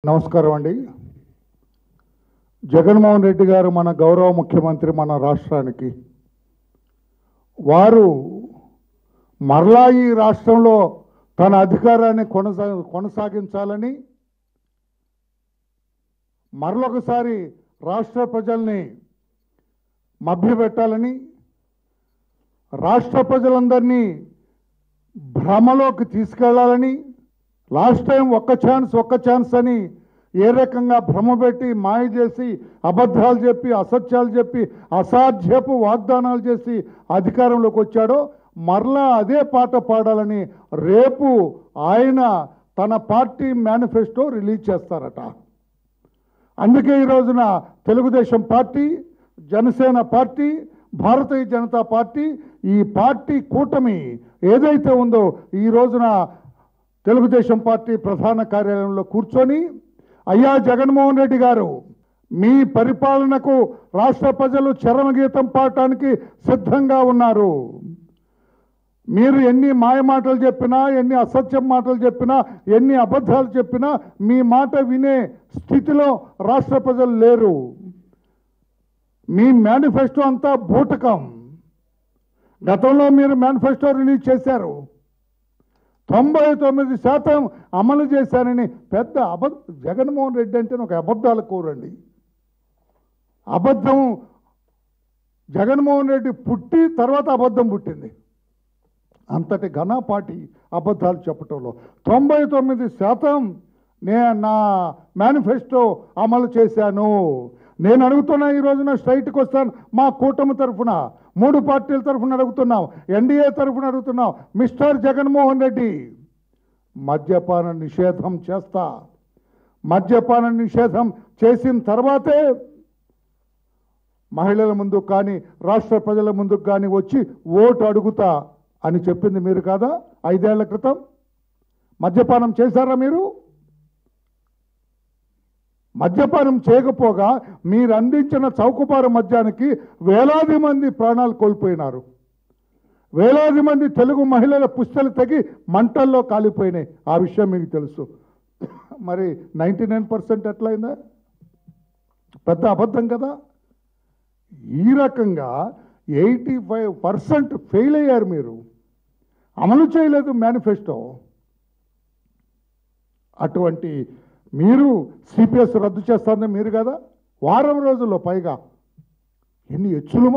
నమస్కారం అండి. జగన్మోహన్ రెడ్డి గారు మన గౌరవ ముఖ్యమంత్రి, మన రాష్ట్రానికి వారు మరలా ఈ రాష్ట్రంలో తన అధికారాన్ని కొనసాగించాలని, మరొకసారి రాష్ట్ర ప్రజల్ని మభ్యపెట్టాలని, రాష్ట్ర ప్రజలందరినీ భ్రమలోకి తీసుకెళ్లాలని, లాస్ట్ టైం ఒక్క ఛాన్స్ అని ఏ రకంగా భ్రమపెట్టి మాయ చేసి అబద్ధాలు చెప్పి అసత్యాలు చెప్పి అసాధ్యపు వాగ్దానాలు చేసి అధికారంలోకి వచ్చాడో మరలా అదే పాట పాడాలని రేపు ఆయన తన పార్టీ మేనిఫెస్టో రిలీజ్ చేస్తారట. అందుకే ఈ రోజున Telugu Desam party, Janasena party, Bharatiya Janata party, ఈ పార్టీ కూటమి ఏదైతే ఉందో ఈ రోజున తెలుగుదేశం పార్టీ ప్రధాన కార్యాలయంలో కూర్చొని, అయ్యా జగన్మోహన్ రెడ్డి గారు, మీ పరిపాలనకు రాష్ట్ర ప్రజలు చరమగీతం పాడటానికి సిద్ధంగా ఉన్నారు. మీరు ఎన్ని మాయమాటలు చెప్పినా, ఎన్ని అసత్యం మాటలు చెప్పినా, ఎన్ని అబద్ధాలు చెప్పినా మీ మాట వినే స్థితిలో రాష్ట్ర ప్రజలు లేరు. మీ మేనిఫెస్టో అంతా బూటకం. గతంలో మీరు మేనిఫెస్టో రిలీజ్ చేశారు, 99% అమలు చేశారని పెద్ద జగన్మోహన్ రెడ్డి అంటే ఒక అబద్ధాల కూరండి. అబద్ధం జగన్మోహన్ రెడ్డి పుట్టి తర్వాత అబద్ధం పుట్టింది. అంతటి ఘనపాటి అబద్ధాలు చెప్పటంలో 99% నా మేనిఫెస్టో అమలు చేశాను. నేను అడుగుతున్నా, ఈ రోజున స్ట్రైట్కి వస్తాను. మా కూటమి తరఫున 3 పార్టీల తరఫున అడుగుతున్నాం, ఎన్డీఏ తరఫున అడుగుతున్నాం, మిస్టర్ జగన్మోహన్ రెడ్డి, మద్యపాన నిషేధం చేస్తా. మద్యపాన నిషేధం చేసిన తర్వాతే మహిళల ముందుకు కానీ రాష్ట్ర ప్రజల ముందుకు కానీ వచ్చి ఓటు అడుగుతా అని చెప్పింది మీరు కాదా? 5 ఏళ్ల క్రితం మద్యపానం చేశారా మీరు? మద్యపానం చేయకపోగా మీరు అందించిన చౌకబారు మద్యానికి వేలాది మంది ప్రాణాలు కోల్పోయినారు. వేలాది మంది తెలుగు మహిళల పుస్తలు తెగి మంటల్లో కాలిపోయినాయి. ఆ విషయం మీకు తెలుసు. మరి 99% ఎట్లయిందా? పెద్ద అబద్ధం కదా. ఈ రకంగా 85% ఫెయిల్ అయ్యారు. మీరు అమలు చేయలేదు మేనిఫెస్టో. అటువంటి మీరు సిపిఎస్ రద్దు చేస్తారని మీరు కదా, వారం రోజుల్లో పైగా ఎన్ని ఎచ్చులు,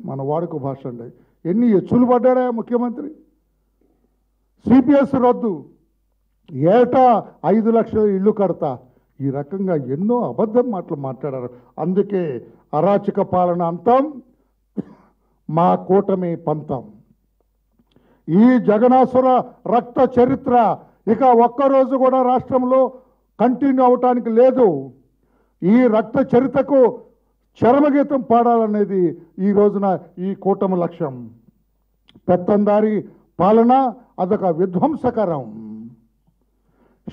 మన వాడుక భాష అండి, ఎన్ని ఎచ్చులు పడ్డాడా ముఖ్యమంత్రి. సిపిఎస్ రద్దు, ఏటా 5 లక్షల ఇల్లు కడతా, ఈ రకంగా ఎన్నో అబద్ధం మాటలు మాట్లాడారు. అందుకే అరాచక పాలన అంతం, మా కూటమి పంతం. ఈ జగనాసుర రక్త చరిత్ర ఇక ఒక్కరోజు కూడా రాష్ట్రంలో కంటిన్యూ అవటానికి లేదు. ఈ రక్త చరిత్రకు చరమగీతం పాడాలనేది ఈ రోజున ఈ కూటమి లక్ష్యం. పెత్తందారి పాలన అదొక విధ్వంసకరం.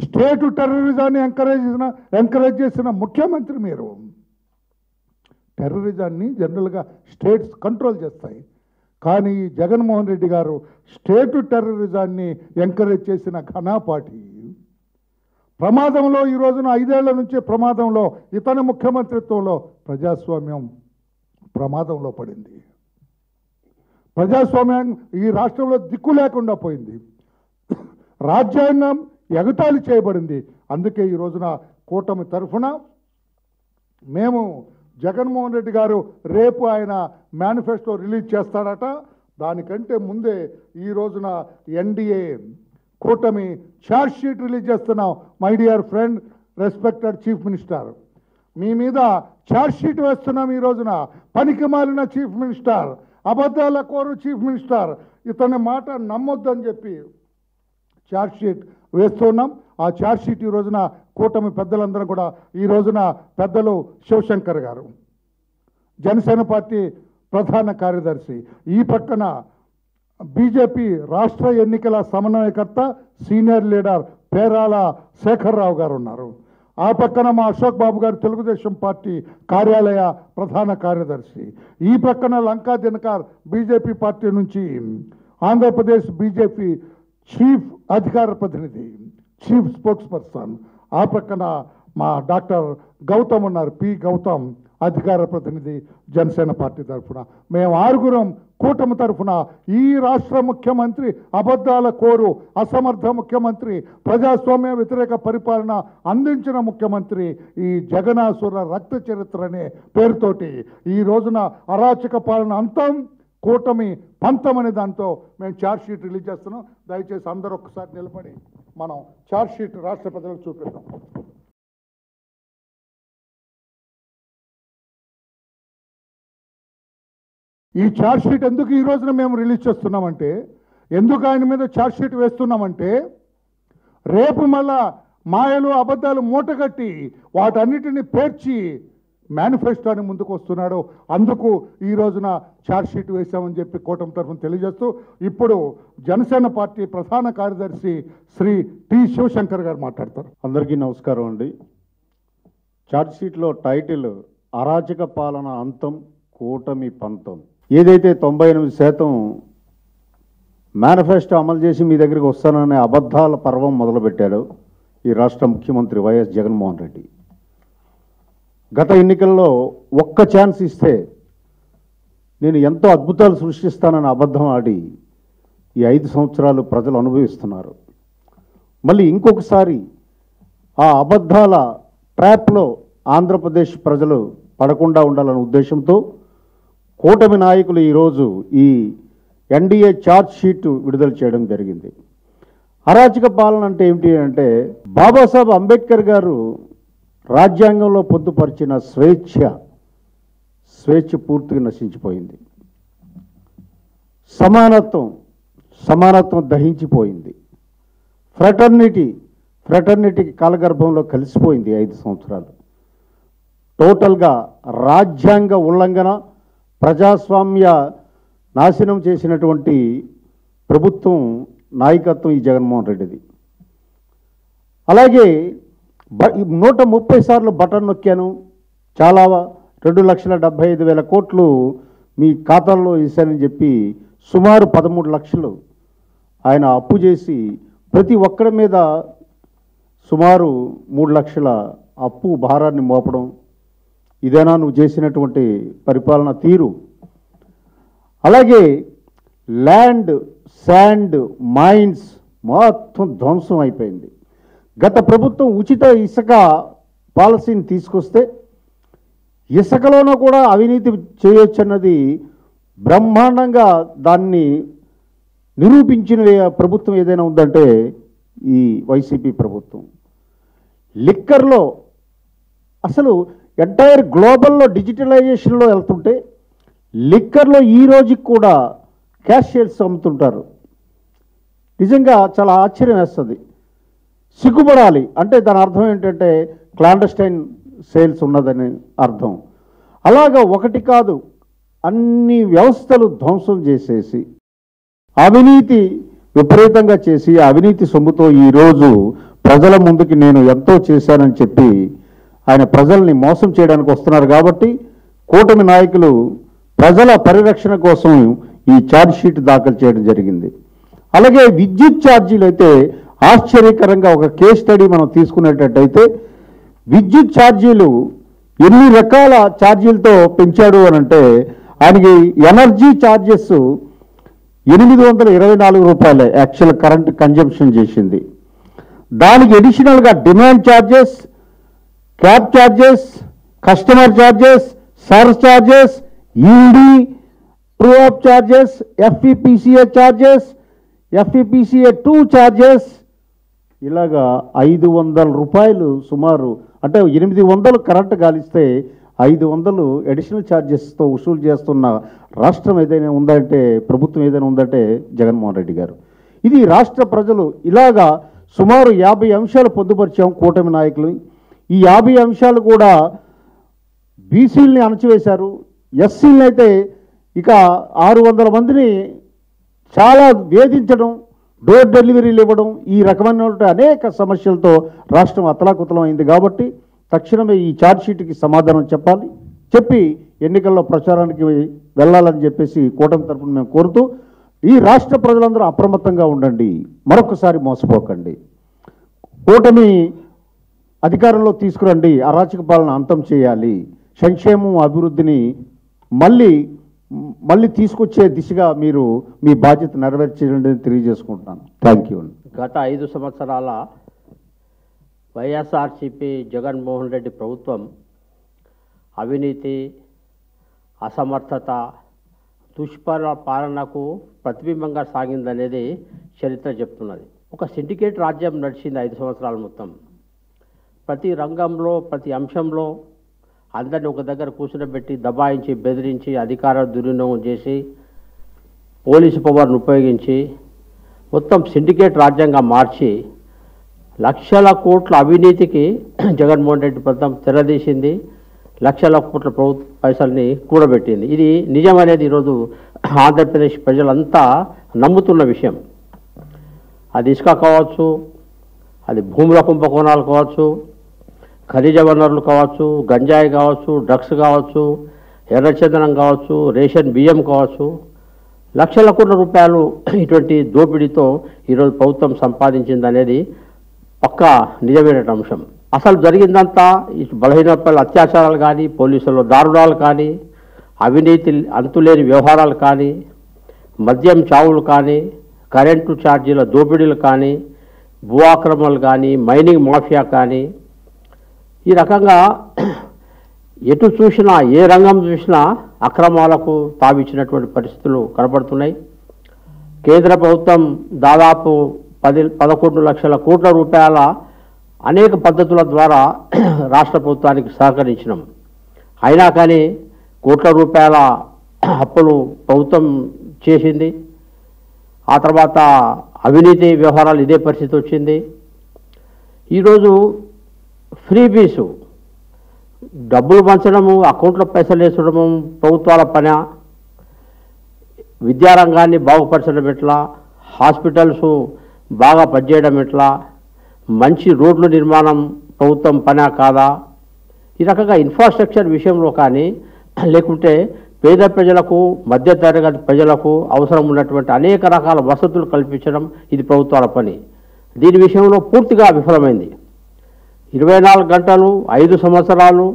స్టేట్ టెర్రరిజాన్ని ఎంకరేజ్ చేసిన ముఖ్యమంత్రి మీరు. టెర్రరిజాన్ని జనరల్గా స్టేట్స్ కంట్రోల్ చేస్తాయి, కానీ జగన్మోహన్ రెడ్డి గారు స్టేట్ టెర్రరిజాన్ని ఎంకరేజ్ చేసిన ఘనపాటి. ప్రమాదంలో ఈ రోజున 5 ఏళ్ల నుంచి ప్రమాదంలో, ఇతని ముఖ్యమంత్రిత్వంలో ప్రజాస్వామ్యం ప్రమాదంలో పడింది. ప్రజాస్వామ్యం ఈ రాష్ట్రంలో దిక్కు లేకుండా పోయింది. రాజ్యాంగం ఎగతాళి చేయబడింది. అందుకే ఈ రోజున కూటమి తరఫున మేము జగన్మోహన్ రెడ్డి గారు రేపు ఆయన మేనిఫెస్టో రిలీజ్ చేస్తాడట. దానికంటే ముందే ఈ రోజున ఎన్డీఏ కూటమి ఛార్జ్ షీట్ రిలీజ్ చేస్తున్నాం. My dear friend, respected chief minister, మీ మీద ఛార్జ్ షీట్ వేస్తున్నాం ఈ రోజున. పనికి మాలిన చీఫ్ మినిస్టర్, అబద్ధాల కోరు చీఫ్ మినిస్టర్, ఇతని మాట నమ్మొద్దని చెప్పి ఛార్జ్ షీట్ వేస్తున్నాం. ఆ ఛార్జ్ షీట్ ఈ రోజున కూటమి పెద్దలందరూ కూడా, ఈ రోజున పెద్దలు శివశంకర్ గారు, జనసేన పార్టీ ప్రధాన కార్యదర్శి, ఈ పక్కన బీజేపీ రాష్ట్ర ఎన్నికల సమన్వయకర్త సీనియర్ లీడర్ పేరాల శేఖర్రావు గారు ఉన్నారు. ఆ పక్కన మా అశోక్ బాబు గారు తెలుగుదేశం పార్టీ కార్యాలయ ప్రధాన కార్యదర్శి, ఈ పక్కన లంకా దినకర్ బీజేపీ పార్టీ నుంచి ఆంధ్రప్రదేశ్ బీజేపీ చీఫ్ అధికార ప్రతినిధి, చీఫ్ స్పోక్స్ పర్సన్, ఆ పక్కన మా డాక్టర్ గౌతమ్ ఉన్నారు, పి గౌతమ్, అధికార ప్రతినిధి జనసేన పార్టీ తరఫున. మేము ఆరుగురం కూటమి తరఫున ఈ రాష్ట్ర ముఖ్యమంత్రి అబద్ధాల కోరు, అసమర్థ ముఖ్యమంత్రి, ప్రజాస్వామ్య వ్యతిరేక పరిపాలన అందించిన ముఖ్యమంత్రి, ఈ జగనాసుర రక్త చరిత్ర అనే పేరుతోటి ఈ రోజున అరాచక పాలన అంతం, కూటమి పంతం అనే దాంతో మేము ఛార్జ్ షీట్ రిలీజ్ చేస్తున్నాం. దయచేసి అందరూ ఒక్కసారి నిలబడి మనం ఛార్జ్ షీట్ రాష్ట్ర ప్రజలకు చూపిద్దాం. ఈ ఛార్జ్ షీట్ ఎందుకు ఈ రోజున మేము రిలీజ్ చేస్తున్నామంటే, ఎందుకు ఆయన మీద ఛార్జ్ షీట్ వేస్తున్నామంటే, రేపు మళ్ళా మాయలు అబద్ధాలు మూటగట్టి వాటన్నిటిని పేర్చి మేనిఫెస్టోని ముందుకు వస్తున్నాడు. అందుకు ఈ రోజున ఛార్జ్ షీట్ వేశామని చెప్పి కూటమి తరఫున తెలియజేస్తూ, ఇప్పుడు జనసేన పార్టీ ప్రధాన కార్యదర్శి శ్రీ టి శివశంకర్ గారు మాట్లాడతారు. అందరికీ నమస్కారం అండి. ఛార్జ్ షీట్లో టైటిల్ అరాచక పాలన అంతం, కూటమి పంతం. ఏదైతే 98% మేనిఫెస్టో అమలు చేసి మీ దగ్గరికి వస్తాననే అబద్ధాల పర్వం మొదలుపెట్టాడు ఈ రాష్ట్ర ముఖ్యమంత్రి వైఎస్ జగన్మోహన్ రెడ్డి. గత ఎన్నికల్లో ఒక్క ఛాన్స్ ఇస్తే నేను ఎంతో అద్భుతాలు సృష్టిస్తానని అబద్ధం ఆడి ఈ 5 సంవత్సరాలు ప్రజలు అనుభవిస్తున్నారు. మళ్ళీ ఇంకొకసారి ఆ అబద్ధాల ట్రాప్లో ఆంధ్రప్రదేశ్ ప్రజలు పడకుండా ఉండాలనే ఉద్దేశంతో కూటమి నాయకులు ఈరోజు ఈ ఎన్డీఏ ఛార్జ్ షీట్ విడుదల చేయడం జరిగింది. అరాచక పాలన అంటే ఏమిటి అంటే, బాబాసాహెబ్ అంబేద్కర్ గారు రాజ్యాంగంలో పొందుపరిచిన స్వేచ్ఛ పూర్తిగా నశించిపోయింది. సమానత్వం దహించిపోయింది. ఫ్రెటర్నిటీ కాలగర్భంలో కలిసిపోయింది 5 సంవత్సరాలు. టోటల్గా రాజ్యాంగ ఉల్లంఘన, ప్రజాస్వామ్య నాశనం చేసినటువంటి ప్రభుత్వం నాయకత్వం ఈ జగన్మోహన్ రెడ్డిది. అలాగే 130 సార్లు బటన్ నొక్కాను, చాలా 2,75,000 కోట్లు మీ ఖాతాల్లో వేశానని చెప్పి సుమారు 13 లక్షలు ఆయన అప్పు చేసి ప్రతి ఒక్కరి మీద సుమారు 3 లక్షల అప్పు భారాన్ని మోపడం, ఇదేనా నువ్వు చేసినటువంటి పరిపాలన తీరు? అలాగే ల్యాండ్, శాండ్, మైన్స్ మొత్తం ధ్వంసం అయిపోయింది. గత ప్రభుత్వం ఉచిత ఇసుక పాలసీని తీసుకొస్తే ఇసుకలోనూ కూడా అవినీతి చేయొచ్చన్నది బ్రహ్మాండంగా దాన్ని నిరూపించిన ప్రభుత్వం ఏదైనా ఉందంటే ఈ వైసీపీ ప్రభుత్వం. లిక్కర్లో అసలు ఎంటైర్ గ్లోబల్లో డిజిటలైజేషన్లో వెళ్తుంటే లిక్కర్లో ఈ రోజుకి కూడా క్యాష్ సేల్స్ అమ్ముతుంటారు. నిజంగా చాలా ఆశ్చర్యం వేస్తుంది, సిగ్గుపడాలి. అంటే దాని అర్థం ఏంటంటే క్లాండస్టైన్ సేల్స్ ఉన్నదని అర్థం. అలాగా ఒకటి కాదు, అన్ని వ్యవస్థలు ధ్వంసం చేసేసి అవినీతి విపరీతంగా చేసి అవినీతి సొమ్ముతో ఈరోజు ప్రజల ముందుకి నేను ఎంతో చేశానని చెప్పి ఆయన ప్రజల్ని మోసం చేయడానికి వస్తున్నారు. కాబట్టి కూటమి నాయకులు ప్రజల పరిరక్షణ కోసం ఈ ఛార్జ్ షీట్ దాఖలు చేయడం జరిగింది. అలాగే విద్యుత్ ఛార్జీలు అయితే ఆశ్చర్యకరంగా ఒక కేస్ స్టడీ మనం తీసుకునేటట్టయితే విద్యుత్ ఛార్జీలు ఎన్ని రకాల ఛార్జీలతో పెంచాడు అని అంటే, ఆయనకి ఎనర్జీ ఛార్జెస్ 824 రూపాయలే యాక్చువల్ కరెంట్ కన్జంప్షన్ చేసింది. దానికి అడిషనల్గా demand charges, cab charges, customer charges, surcharges, ED, true up charges, FEPCA charges, FEPCA 2 charges, ఇలాగా 500 రూపాయలు సుమారు. అంటే 800 కరెంట్ గాలిస్తే 500 అడిషనల్ ఛార్జెస్తో వసూలు చేస్తున్న రాష్ట్రం ఏదైనా ఉందంటే, ప్రభుత్వం ఏదైనా ఉందంటే జగన్మోహన్ రెడ్డి గారు. ఇది రాష్ట్ర ప్రజలు ఇలాగా సుమారు 50 అంశాలు పొందుపరిచాం కూటమి నాయకులు. ఈ 50 అంశాలు కూడా బీసీలని అణచివేశారు. ఎస్సీలని అయితే ఇక 600 మందిని చాలా వేధించడం, డోర్ డెలివరీలు ఇవ్వడం, ఈ రకమైన అనేక సమస్యలతో రాష్ట్రం అతలాకుతలం అయింది. కాబట్టి తక్షణమే ఈ ఛార్జ్షీట్కి సమాధానం చెప్పి ఎన్నికల్లో ప్రచారానికి వెళ్ళాలని చెప్పేసి కూటమి తరఫున మేము కోరుతూ, ఈ రాష్ట్ర ప్రజలందరూ అప్రమత్తంగా ఉండండి, మరొకసారి మోసపోకండి. కూటమి అధికారంలో తీసుకురండి, అరాచక పాలన అంతం చేయాలి, సంక్షేమం అభివృద్ధిని మళ్ళీ తీసుకొచ్చే దిశగా మీరు మీ బాధ్యత నెరవేర్చాలని తెలియజేసుకుంటున్నాను. Thank you. గత 5 సంవత్సరాల వైఎస్ఆర్సీపీ జగన్మోహన్ రెడ్డి ప్రభుత్వం అవినీతి, అసమర్థత, పాలనకు ప్రతిబింబంగా సాగిందనేది చరిత్ర చెప్తున్నది. ఒక సిండికేట్ రాజ్యం నడిచింది 5 సంవత్సరాల మొత్తం. ప్రతి రంగంలో, ప్రతి అంశంలో అందరిని ఒక దగ్గర కూర్చునబెట్టి దబాయించి, బెదిరించి, అధికార దుర్వినియోగం చేసి, పోలీసు పవర్ను ఉపయోగించి మొత్తం సిండికేట్ రాజ్యంగా మార్చి లక్షల కోట్ల అవినీతికి జగన్మోహన్ రెడ్డి ప్రభుత్వం తెరదీసింది. లక్షల కోట్ల ప్రభుత్వ పైసల్ని కూడబెట్టింది. ఇది నిజమనేది ఈరోజు ఆంధ్రప్రదేశ్ ప్రజలంతా నమ్ముతున్న విషయం. అది ఇసుక కావచ్చు, అది భూముల కుంభకోణాలు కావచ్చు, ఖనిజ వనరులు కావచ్చు, గంజాయి కావచ్చు, డ్రగ్స్ కావచ్చు, ఎర్రచందనం కావచ్చు, రేషన్ బియ్యం కావచ్చు, లక్షల కోట్ల రూపాయలు ఇటువంటి దోపిడీతో ఈరోజు ప్రభుత్వం సంపాదించిందనేది పక్కా నిజమైన అంశం. అసలు జరిగిందంతా బలహీన వర్గాల అత్యాచారాలు కానీ, పోలీసుల దారుణాలు కానీ, అవినీతి అంతులేని వ్యవహారాలు కానీ, మద్యం చావులు కానీ, కరెంటు ఛార్జీల దోపిడీలు కానీ, భూ ఆక్రమణలు కానీ, మైనింగ్ మాఫియా కానీ, ఈ రకంగా ఎటు చూసినా, ఏ రంగం చూసినా అక్రమాలకు తావిచ్చినటువంటి పరిస్థితులు కనబడుతున్నాయి. కేంద్ర ప్రభుత్వం దాదాపు 11 లక్షల కోట్ల రూపాయల అనేక పద్ధతుల ద్వారా రాష్ట్ర ప్రభుత్వానికి సహకరించినాం. అయినా కానీ కోట్ల రూపాయల అప్పులు ప్రభుత్వం చేసింది. ఆ తర్వాత అవినీతి వ్యవహారాలు ఇదే పరిస్థితి వచ్చింది. ఈరోజు ఫ్రీబీసు, డబ్బులు పంచడము, అకౌంట్లో పైసలు వేసడము ప్రభుత్వాల పని. విద్యారంగాన్ని బాగుపరచడం ఎట్లా, హాస్పిటల్స్ బాగా పనిచేయడం ఎట్లా, మంచి రోడ్ల నిర్మాణం ప్రభుత్వం పనా కాదా, ఈ రకంగా ఇన్ఫ్రాస్ట్రక్చర్ విషయంలో కానీ, లేకుంటే పేద ప్రజలకు, మధ్యతరగతి ప్రజలకు అవసరం ఉన్నటువంటి అనేక రకాల వసతులు కల్పించడం ఇది ప్రభుత్వాల పని. దీని విషయంలో పూర్తిగా విఫలమైంది. 24 గంటలు, 5 సంవత్సరాలు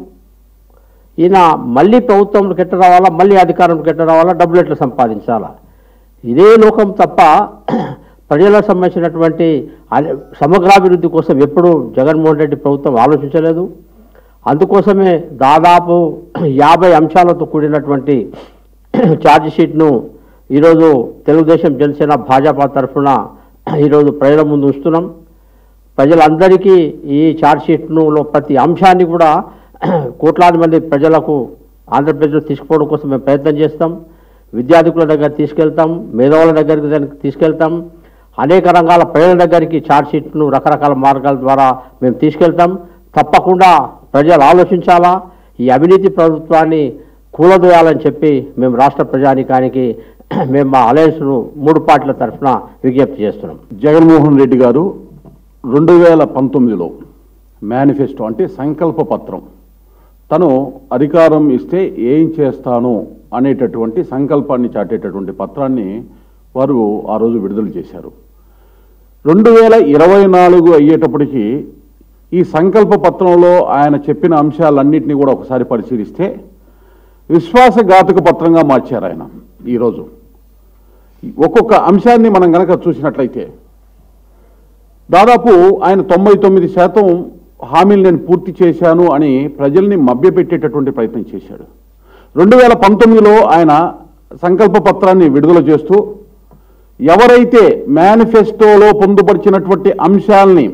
ఈయన మళ్ళీ ప్రభుత్వంలోకి ఎట్ట రావాలా, మళ్ళీ అధికారంలోకి ఎట్ట రావాలా, డబ్బులు ఎట్లా సంపాదించాలా, ఇదే లోకం తప్ప ప్రజలకు సంబంధించినటువంటి సమగ్రాభివృద్ధి కోసం ఎప్పుడూ జగన్మోహన్ రెడ్డి ప్రభుత్వం ఆలోచించలేదు. అందుకోసమే దాదాపు 50 అంశాలతో కూడినటువంటి ఛార్జ్ షీట్ను ఈరోజు తెలుగుదేశం, జనసేన, భాజపా తరఫున ఈరోజు ప్రజల ముందు ఉంచుతున్నాం. ప్రజలందరికీ ఈ ఛార్జ్ షీట్నులో ప్రతి అంశాన్ని కూడా కోట్లాది మంది ప్రజలకు ఆంధ్రప్రదేశ్లో తీసుకుపోవడం కోసం మేము ప్రయత్నం చేస్తాం. విద్యార్థుల దగ్గర తీసుకెళ్తాం, మేధావుల దగ్గరికి తీసుకెళ్తాం, అనేక రంగాల ప్రజల దగ్గరికి ఛార్జ్ షీట్ను రకరకాల మార్గాల ద్వారా మేము తీసుకెళ్తాం. తప్పకుండా ప్రజలు ఆలోచించాలా, ఈ అవినీతి ప్రభుత్వాన్ని కూలదోయాలని చెప్పి మేము రాష్ట్ర ప్రజానికానికి మేము మా అలయన్స్ను 3 పార్టీల తరఫున విజ్ఞప్తి చేస్తున్నాం. జగన్మోహన్ రెడ్డి గారు 2019లో మేనిఫెస్టో అంటే సంకల్ప పత్రం, తను అధికారం ఇస్తే ఏం చేస్తాను అనేటటువంటి సంకల్పాన్ని చాటేటటువంటి పత్రాన్ని వారు ఆ రోజు విడుదల చేశారు. 2024 అయ్యేటప్పటికీ ఈ సంకల్ప పత్రంలో ఆయన చెప్పిన అంశాలన్నింటినీ కూడా ఒకసారి పరిశీలిస్తే విశ్వాసఘాతక పత్రంగా మార్చారు ఆయన. ఈరోజు ఒక్కొక్క అంశాన్ని మనం కనుక చూసినట్లయితే దాదాపు ఆయన 99% హామీలు నేను పూర్తి చేశాను అని ప్రజల్ని మభ్యపెట్టేటటువంటి ప్రయత్నం చేశాడు. 2019లో ఆయన సంకల్ప పత్రాన్ని విడుదల చేస్తూ ఎవరైతే మేనిఫెస్టోలో పొందుపరిచినటువంటి అంశాలని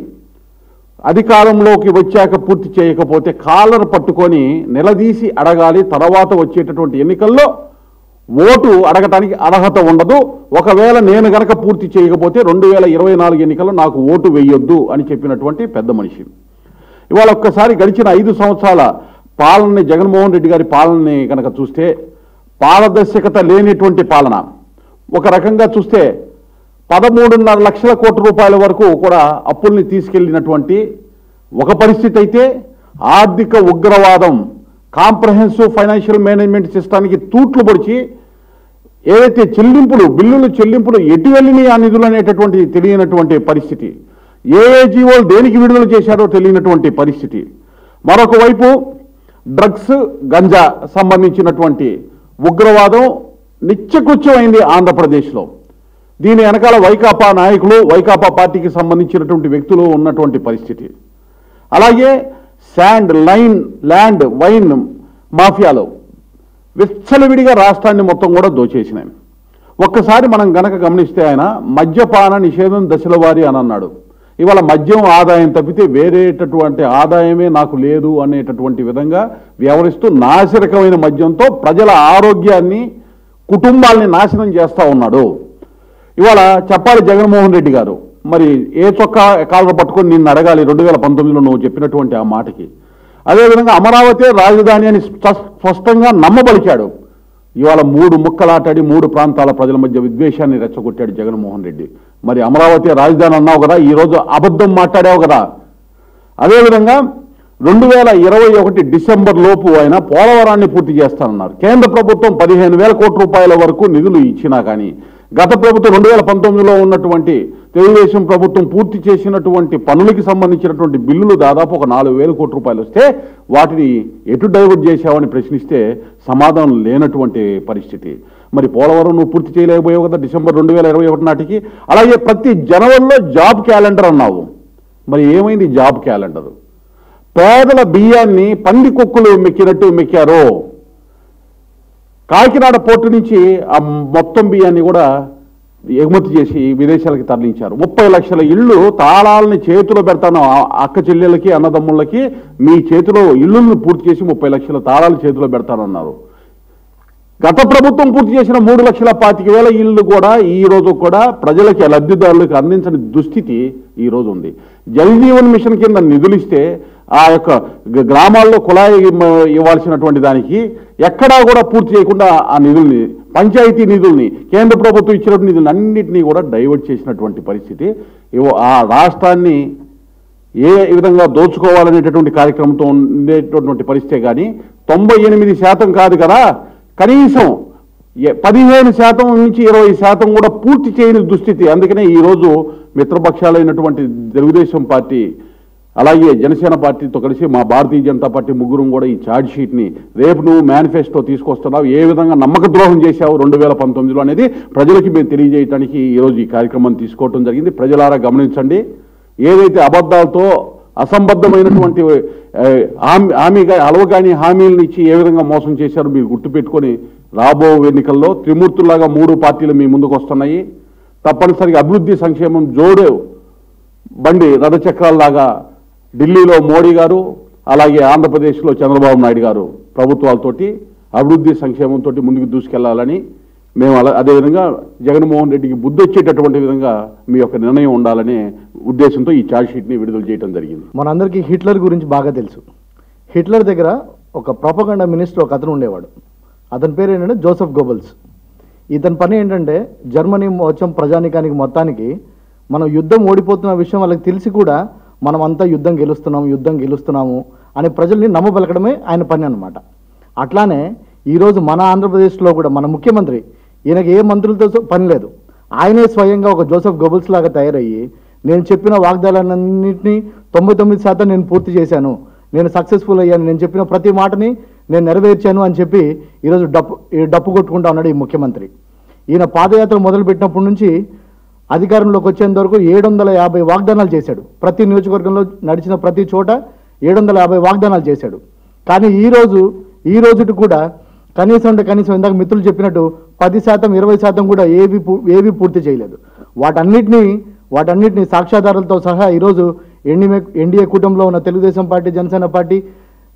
అధికారంలోకి వచ్చాక పూర్తి చేయకపోతే కాలర్ పట్టుకొని నిలదీసి అడగాలి, తర్వాత వచ్చేటటువంటి ఎన్నికల్లో ఓటు అడగటానికి అర్హత ఉండదు, ఒకవేళ నేను గనక పూర్తి చేయకపోతే 2024 ఎన్నికల్లో నాకు ఓటు వేయొద్దు అని చెప్పినటువంటి పెద్ద మనిషి. ఇవాళ ఒక్కసారి గడిచిన 5 సంవత్సరాల పాలనని, జగన్మోహన్ రెడ్డి గారి పాలనని కనుక చూస్తే పారదర్శకత లేనిటువంటి పాలన. ఒక రకంగా చూస్తే 13.5 లక్షల కోట్ల రూపాయల వరకు కూడా అప్పుల్ని తీసుకెళ్లినటువంటి ఒక పరిస్థితి అయితే, ఆర్థిక ఉగ్రవాదం, కాంప్రహెన్సివ్ ఫైనాన్షియల్ మేనేజ్మెంట్ సిస్టానికి తూట్లు పొడిచి ఏదైతే బిల్లులు చెల్లింపులు ఎటు వెళ్ళినాయి ఆ నిధులు అనేటటువంటి తెలియనటువంటి పరిస్థితి. ఏ జీవోలు దేనికి విడుదల చేశారో తెలియనటువంటి పరిస్థితి. మరొక వైపు డ్రగ్స్, గంజా సంబంధించినటువంటి ఉగ్రవాదం నిత్యకృత్యమైంది ఆంధ్రప్రదేశ్లో. దీని వెనకాల వైకాపా నాయకులు, వైకాపా పార్టీకి సంబంధించినటువంటి వ్యక్తులు ఉన్నటువంటి పరిస్థితి. అలాగే శాండ్, ల్యాండ్, వైన్ మాఫియాలో విచ్చలవిడిగా రాష్ట్రాన్ని మొత్తం కూడా దోచేసినాయి. ఒక్కసారి మనం గనక గమనిస్తే ఆయన మద్యపాన నిషేధం దశల వారి అని అన్నాడు. ఇవాళ మద్యం ఆదాయం తప్పితే వేరేటటువంటి ఆదాయమే నాకు లేదు అనేటటువంటి విధంగా వ్యవహరిస్తూ నాసిరకమైన మద్యంతో ప్రజల ఆరోగ్యాన్ని, కుటుంబాల్ని నాశనం చేస్తూ ఉన్నాడు. ఇవాళ చెప్పాలి జగన్మోహన్ రెడ్డి గారు, మరి ఏ చొక్కా కాళ్ళ పట్టుకొని నిన్ను అడగాలి 2019లో నువ్వు చెప్పినటువంటి ఆ మాటకి. అదేవిధంగా అమరావతి రాజధాని అని స్పష్టంగా నమ్మబలిచాడు. ఇవాళ 3 ముక్కలాటాడి 3 ప్రాంతాల ప్రజల మధ్య విద్వేషాన్ని రెచ్చగొట్టాడు జగన్మోహన్ రెడ్డి. మరి అమరావతి రాజధాని అన్నావు కదా, ఈరోజు అబద్ధం మాట్లాడావు కదా. అదేవిధంగా 2021 డిసెంబర్ లోపు ఆయన పోలవరాన్ని పూర్తి చేస్తానన్నారు. కేంద్ర ప్రభుత్వం 15,000 కోట్ల రూపాయల వరకు నిధులు ఇచ్చినా కానీ గత ప్రభుత్వం 2019లో ఉన్నటువంటి తెలుగుదేశం ప్రభుత్వం పూర్తి చేసినటువంటి పనులకి సంబంధించినటువంటి బిల్లులు దాదాపు ఒక 4,000 కోట్ల రూపాయలు వస్తే వాటిని ఎటు డైవర్ట్ చేశావని ప్రశ్నిస్తే సమాధానం లేనటువంటి పరిస్థితి. మరి పోలవరం నువ్వు పూర్తి చేయలేకపోయావు కదా డిసెంబర్ 2021 నాటికి. అలాగే ప్రతి జనవరిలో జాబ్ క్యాలెండర్ అన్నావు. మరి ఏమైంది జాబ్ క్యాలెండర్? పేదల బియ్యాన్ని పంది కుక్కులు మెక్కినట్టు మెక్కారో. కాకినాడ పోర్టు నుంచి ఆ మొత్తం బియ్యాన్ని కూడా ఎగుమతి చేసి విదేశాలకి తరలించారు. 30 లక్షల ఇళ్ళు తాళాలని చేతిలో పెడతాను అక్క చెల్లెళ్ళకి, అన్నదమ్ముళ్ళకి, మీ చేతిలో ఇళ్ళను పూర్తి చేసి 30 లక్షల తాళాలు చేతిలో పెడతానన్నారు. గత ప్రభుత్వం పూర్తి చేసిన 3,25,000 ఇళ్ళు కూడా ఈ రోజు కూడా ప్రజలకి, లబ్ధిదారులకు అందించని దుస్థితి ఈ రోజు ఉంది. జల్ జీవన్ మిషన్ కింద నిధులిస్తే ఆ యొక్క గ్రామాల్లో కుళాయి ఇవ్వాల్సినటువంటి దానికి ఎక్కడా కూడా పూర్తి చేయకుండా ఆ నిధుల్ని, పంచాయతీ నిధుల్ని, కేంద్ర ప్రభుత్వం ఇచ్చినటువంటి నిధులు అన్నింటినీ కూడా డైవర్ట్ చేసినటువంటి పరిస్థితి. ఆ రాష్ట్రాన్ని ఏ విధంగా దోచుకోవాలనేటటువంటి కార్యక్రమంతో ఉండేటటువంటి పరిస్థితే కానీ 98% కాదు కదా, కనీసం 15% నుంచి 20% కూడా పూర్తి చేయని దుస్థితి. అందుకనే ఈరోజు మిత్రపక్షాలైనటువంటి తెలుగుదేశం పార్టీ అలాగే జనసేన పార్టీతో కలిసి మా భారతీయ జనతా పార్టీ ముగ్గురం కూడా ఈ ఛార్జ్ షీట్ని రేపు నువ్వు మేనిఫెస్టో తీసుకొస్తున్నావు, ఏ విధంగా నమ్మక ద్రోహం చేశావు 2019లో అనేది ప్రజలకి మేము తెలియజేయడానికి ఈరోజు ఈ కార్యక్రమాన్ని తీసుకోవడం జరిగింది. ప్రజలారా గమనించండి, ఏదైతే అబద్ధాలతో అసంబద్ధమైనటువంటి అలవగాని హామీలను ఇచ్చి ఏ విధంగా మోసం చేశారో మీరు గుర్తుపెట్టుకొని రాబో ఎన్నికల్లో త్రిమూర్తుల్లాగా 3 పార్టీలు మీ ముందుకు వస్తున్నాయి. తప్పనిసరిగా అభివృద్ధి సంక్షేమం జోడు బండి రథచక్రాల్లాగా ఢిల్లీలో మోడీ గారు, అలాగే ఆంధ్రప్రదేశ్లో చంద్రబాబు నాయుడు గారు ప్రభుత్వాలతోటి అభివృద్ధి సంక్షేమంతో ముందుకు దూసుకెళ్లాలని మేము అదేవిధంగా జగన్మోహన్ రెడ్డికి బుద్ధి వచ్చేటటువంటి విధంగా మీ యొక్క నిర్ణయం ఉండాలనే ఉద్దేశంతో ఈ ఛార్జ్ షీట్ని విడుదల చేయడం జరిగింది. మనందరికీ హిట్లర్ గురించి బాగా తెలుసు. హిట్లర్ దగ్గర ఒక ప్రొపగండా మినిస్టర్ ఒక అతను ఉండేవాడు. అతని పేరు ఏంటంటే జోసెఫ్ గోబెల్స్. ఇతని పని ఏంటంటే జర్మనీ మొత్తం ప్రజానికానికి మొత్తానికి మనం యుద్ధం ఓడిపోతున్న విషయం వాళ్ళకి తెలిసి కూడా మనం అంతా యుద్ధం గెలుస్తున్నాము అని ప్రజల్ని నమ్మబలకడమే ఆయన పని అన్నమాట. అట్లానే ఈరోజు మన ఆంధ్రప్రదేశ్లో కూడా మన ముఖ్యమంత్రి, ఈయనకి ఏ మంత్రులతో పని లేదు, ఆయనే స్వయంగా ఒక జోసెఫ్ గోబెల్స్ లాగా తయారయ్యి నేను చెప్పిన వాగ్దానాలన్నింటినీ 99% నేను పూర్తి చేశాను, నేను సక్సెస్ఫుల్ అయ్యాను, నేను చెప్పిన ప్రతి మాటని నేను నెరవేర్చాను అని చెప్పి ఈరోజు డప్పు కొట్టుకుంటా ఉన్నాడు ఈ ముఖ్యమంత్రి. ఈయన పాదయాత్ర మొదలుపెట్టినప్పటి నుంచి అధికారంలోకి వచ్చేంత వరకు 750 వాగ్దానాలు చేశాడు. ప్రతి నియోజకవర్గంలో నడిచిన ప్రతి చోట 750 వాగ్దానాలు చేశాడు. కానీ ఈ రోజుటి కూడా కనీసం ఇందాక మిత్రులు చెప్పినట్టు 10%, 20% కూడా ఏవి పూర్తి చేయలేదు. వాటన్నిటినీ సాక్ష్యాధారాలతో సహా ఈరోజు ఎన్డీఏ కూటమిలో ఉన్న Telugu Desam party, Janasena party,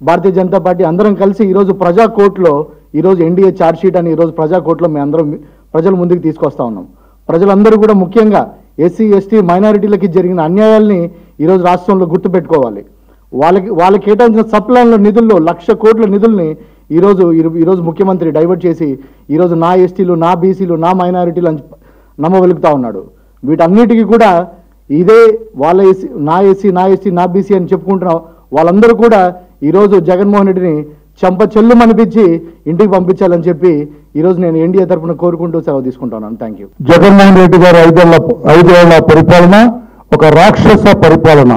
Bharatiya Janata party అందరం కలిసి ఈరోజు ప్రజా కోర్టులో ఈరోజు ఎన్డీఏ ఛార్జ్ షీట్ అని ఈరోజు ప్రజా కోర్టులో మేము అందరం ప్రజల ముందుకు తీసుకొస్తా ఉన్నాం. ప్రజలందరూ కూడా ముఖ్యంగా ఎస్సీ, ఎస్టీ, మైనారిటీలకి జరిగిన అన్యాయాల్ని ఈరోజు రాష్ట్రంలో గుర్తుపెట్టుకోవాలి. వాళ్ళకి కేటాయించిన సప్లాన్ల నిధుల్లో 1,00,000 కోట్ల నిధుల్ని ఈరోజు ముఖ్యమంత్రి డైవర్ట్ చేసి ఈరోజు నా ఎస్టీలు, నా బీసీలు, నా మైనారిటీలు అని నమ్మవలుగుతా ఉన్నాడు. వీటన్నిటికీ కూడా ఇదే వాళ్ళ నా ఎస్సీ నా బీసీ అని చెప్పుకుంటున్న వాళ్ళందరూ కూడా ఈరోజు జగన్మోహన్ రెడ్డిని చెల్లుమనిపించి ఇంటికి పంపించాలని చెప్పి ఈరోజు నేను ఎన్డీఏ తరఫున కోరుకుంటూ సెలవు తీసుకుంటున్నాను. Thank you. జగన్మోహన్ రెడ్డి గారు 5 ఏళ్ల పరిపాలన ఒక రాక్షస పరిపాలన,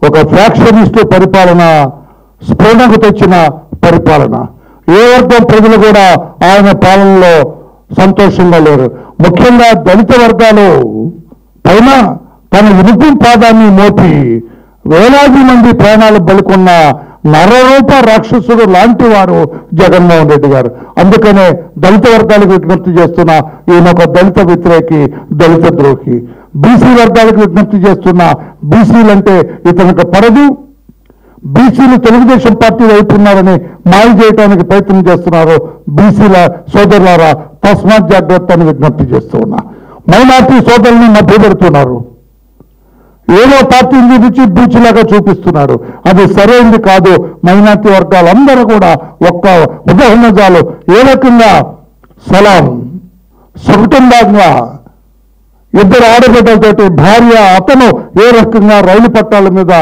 ఒక ఫ్యాక్షనిస్టు పరిపాలన, స్ఫోటకు తెచ్చిన పరిపాలన. ఏ వర్గం ప్రజలు కూడా ఆయన పాలనలో సంతోషంగా లేరు. ముఖ్యంగా దళిత వర్గాలు పైన తన ఇనుపు పాదాన్ని మోపి వేలాది మంది ప్రాణాలు బలికొన్న నరరూప రాక్షసుడు లాంటి వారు జగన్మోహన్ రెడ్డి గారు. అందుకనే దళిత వర్గాలకు విజ్ఞప్తి చేస్తున్న ఈయన ఒక దళిత వ్యతిరేకి, దళిత ద్రోహి. బీసీ వర్గాలకు విజ్ఞప్తి చేస్తున్న బీసీలంటే ఇతనికి పడదు, బీసీలు తెలుగుదేశం పార్టీ వైపు ఉన్నారని మాయ చేయడానికి ప్రయత్నం చేస్తున్నారు. బీసీల సోదరులారా తస్మాత్ జాగ్రత్త అని విజ్ఞప్తి చేస్తూ ఉన్నా. మైనార్టీ సోదరుల్ని మభ్యపెడుతున్నారు, ఏదో పార్టీని చూపించి బూచిలాగా చూపిస్తున్నారు. అది సరైనది కాదు. మైనార్టీ వర్గాలందరూ కూడా ఒక్క ఉదాహరణ చాలు. ఏ రకంగా సలాం సకుటుంబంగా ఇద్దరు ఆడబిడ్డలతోటి భార్య అతను ఏ రకంగా రైలు పట్టాల మీద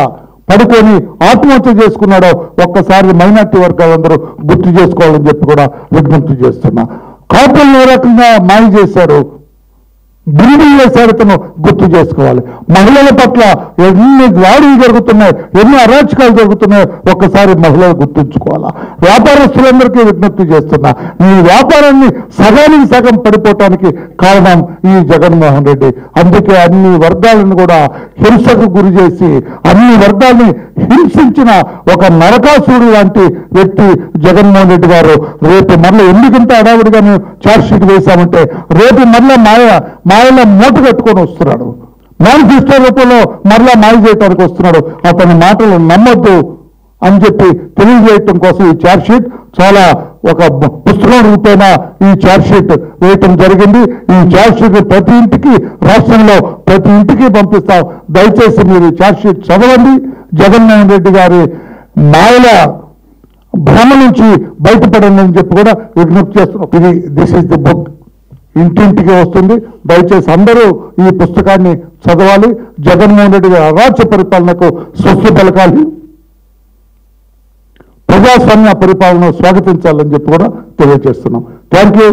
పడుకొని ఆత్మహత్య చేసుకున్నాడో ఒక్కసారి మైనార్టీ వర్గాలందరూ గుర్తు చేసుకోవాలని చెప్పి కూడా విజ్ఞప్తి చేస్తున్నా. కాపులను ఏ రకంగా మాయ చేశారు, బిల్డింగ్ వేశారు, తను గుర్తు చేసుకోవాలి. మహిళల పట్ల ఎన్ని దాడులు జరుగుతున్నాయి, ఎన్ని అరాచకాలు జరుగుతున్నాయో ఒక్కసారి మహిళలు గుర్తుంచుకోవాలా. వ్యాపారస్తులందరికీ విజ్ఞప్తి చేస్తున్నా, ఈ వ్యాపారాన్ని సగానికి సగం పడిపోవటానికి కారణం ఈ జగన్మోహన్ రెడ్డి. అందుకే అన్ని వర్గాలను కూడా హింసకు గురి చేసి అన్ని వర్గాల్ని హింసించిన ఒక నరకాసురుడు లాంటి వ్యక్తి జగన్మోహన్ రెడ్డి గారు. రేపు మరలా ఎందుకంటే హడావిడిగా మేము ఛార్జ్షీట్ వేశామంటే రేపు మరలా మాయల మూట కట్టుకొని వస్తున్నాడు. మేనిఫెస్టో రూపంలో మరలా మాయ చేయడానికి వస్తున్నాడు. అతని మాటలు నమ్మొద్దు అని చెప్పి తెలియజేయటం కోసం ఈ ఛార్జ్షీట్ చాలా ఒక పుస్తకం రూపేణ ఈ ఛార్జ్షీట్ వేయటం జరిగింది. ఈ ఛార్జ్షీట్ ప్రతి ఇంటికి, రాష్ట్రంలో ప్రతి ఇంటికి పంపిస్తాం. దయచేసి మీరు ఛార్జ్షీట్ చదవండి. జగన్మోహన్ రెడ్డి గారి మాయల భ్రమ నుంచి బయటపడండి అని చెప్పి కూడా విజ్ఞప్తి చేస్తున్నాం. దిస్ ఈజ్ ది బుక్, ఇంటింటికి వస్తుంది. దయచేసి అందరూ ఈ పుస్తకాన్ని చదవాలి. జగన్మోహన్ రెడ్డి గారి అరాచక పరిపాలనకు స్వస్తి పలకాలి, ప్రజాస్వామ్య పరిపాలన స్వాగతించాలని చెప్పి కూడా తెలియజేస్తున్నాం. Thank you.